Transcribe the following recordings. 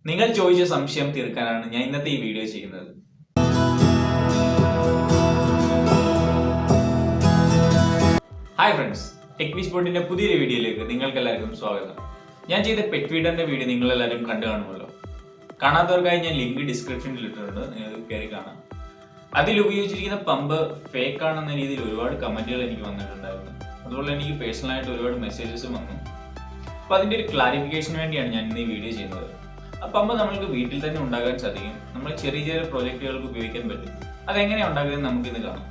നിങ്ങൾ ചോദിച്ച സംശയം തീർക്കാനാണ് ഞാൻ ഇന്നത്തെ ഈ വീഡിയോ ചെയ്യുന്നത്. ഹായ് ഫ്രണ്ട്സ്, techvspot.ന്റെ പുതിയൊരു വീഡിയോയിലേക്ക് നിങ്ങൾക്ക് എല്ലാവർക്കും സ്വാഗതം. ഞാൻ ചെയ്ത പെറ്റ് ഫീഡറിന്റെ വീഡിയോ നിങ്ങൾ എല്ലാവരും കണ്ടു കാണുമല്ലോ. കാണാത്തവർക്കായി ഞാൻ ലിങ്ക് ഡിസ്ക്രിപ്ഷനിൽ ഇട്ടിട്ടുണ്ട്, നിങ്ങൾക്ക് കയറി കാണാം. അതിൽ ഉപയോഗിച്ചിരിക്കുന്ന പമ്പ് ഫേക്ക് ആണെന്ന രീതിയിൽ ഒരുപാട് കമന്റുകൾ എനിക്ക് വന്നിട്ടുണ്ടായിരുന്നു. അതുപോലെ എനിക്ക് പേഴ്സണലായിട്ട് ഒരുപാട് മെസ്സേജസും വന്നു. അപ്പോൾ അതിൻ്റെ ഒരു ക്ലാരിഫിക്കേഷന് വേണ്ടിയാണ് ഞാൻ ഇന്ന് ഈ വീഡിയോ ചെയ്യുന്നത്. ആ പമ്പ് നമ്മൾക്ക് വീട്ടിൽ തന്നെ ഉണ്ടാക്കാൻ സാധിക്കും. നമ്മൾ ചെറിയ ചെറിയ പ്രോജക്റ്റുകൾക്ക് ഉപയോഗിക്കാൻ പറ്റും. അതെങ്ങനെയാണ് ഉണ്ടാക്കുന്നത് നമുക്കിന്ന് കാണാം.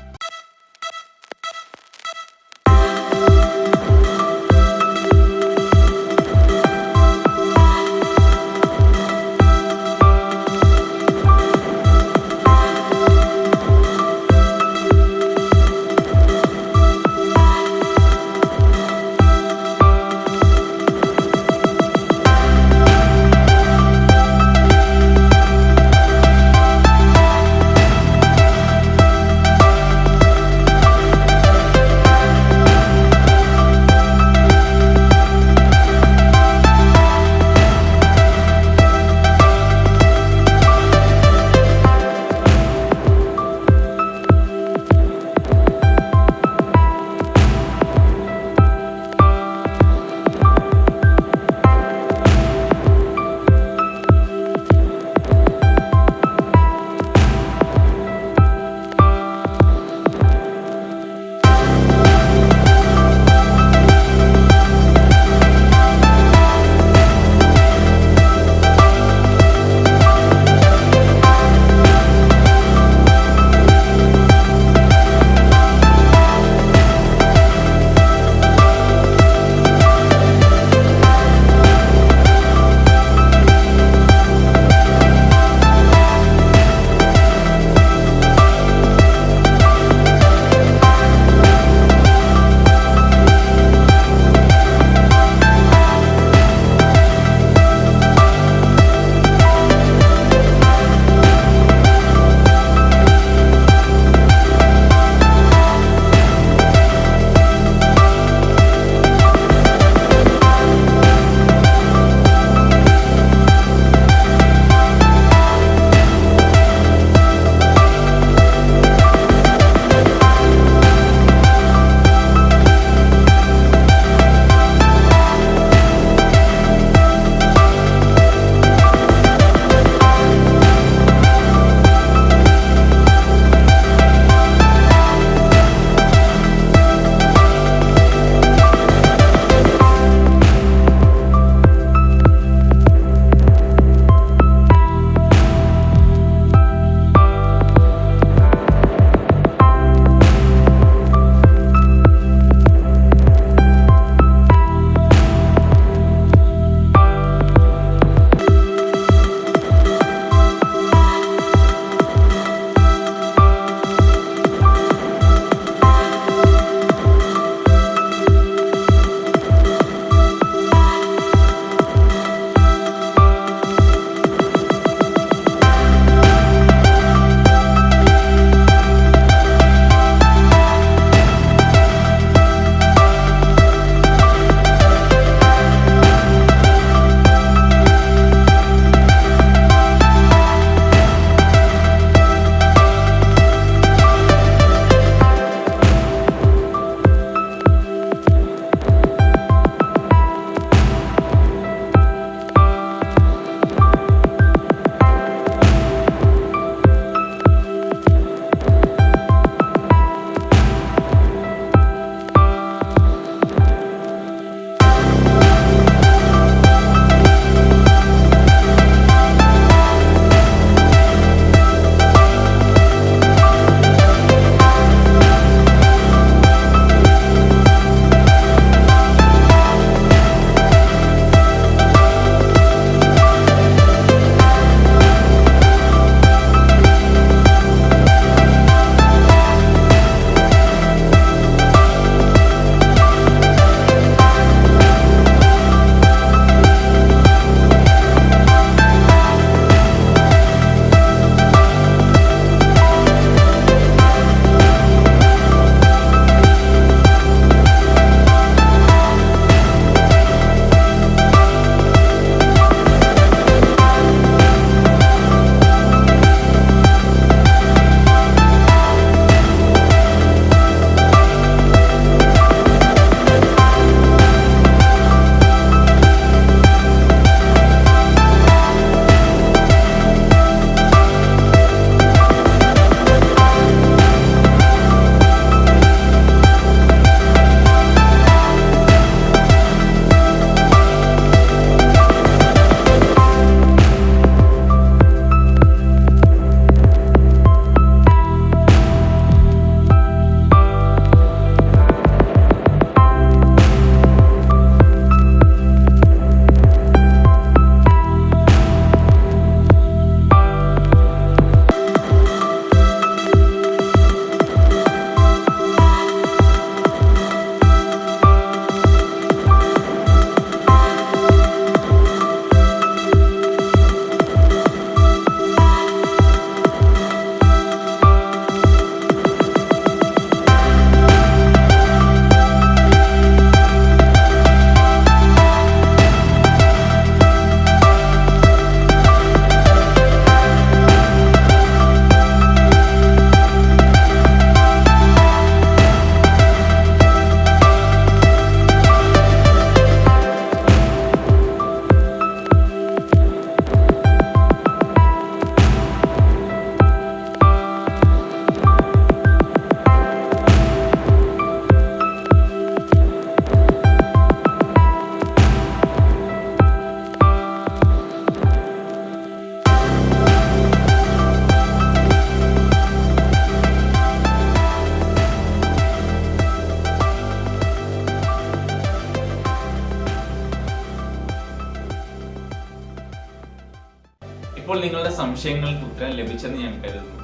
ഇപ്പോൾ നിങ്ങളുടെ സംശയങ്ങൾക്ക് ഉത്തരം ലഭിച്ചെന്ന് ഞാൻ കരുതുന്നു.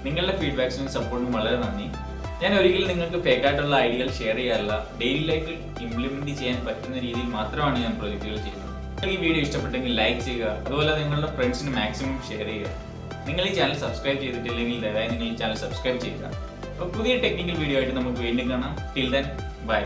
നിങ്ങളുടെ ഫീഡ്ബാക്സിനും സപ്പോർട്ടിനും വളരെ നന്ദി. ഞാൻ ഒരിക്കലും നിങ്ങൾക്ക് ഫേക്കായിട്ടുള്ള ഐഡിയകൾ ഷെയർ ചെയ്യാറില്ല. ഡെയിലി ലൈഫിൽ ഇംപ്ലിമെന്റ് ചെയ്യാൻ പറ്റുന്ന രീതിയിൽ മാത്രമാണ് ഞാൻ പ്രൊജക്റ്റുകൾ ചെയ്യുന്നത്. നിങ്ങൾക്ക് ഈ വീഡിയോ ഇഷ്ടപ്പെട്ടെങ്കിൽ ലൈക്ക് ചെയ്യുക, അതുപോലെ നിങ്ങളുടെ ഫ്രണ്ട്സിന് മാക്സിമം ഷെയർ ചെയ്യുക. നിങ്ങൾ ഈ ചാനൽ സബ്സ്ക്രൈബ് ചെയ്തിട്ടില്ലെങ്കിൽ ദയവായി നിങ്ങൾ ഈ ചാനൽ സബ്സ്ക്രൈബ് ചെയ്യുക. അപ്പോൾ പുതിയ ടെക്നിക്കൽ വീഡിയോ ആയിട്ട് നമുക്ക് വീണ്ടും കാണാം. Till then bye.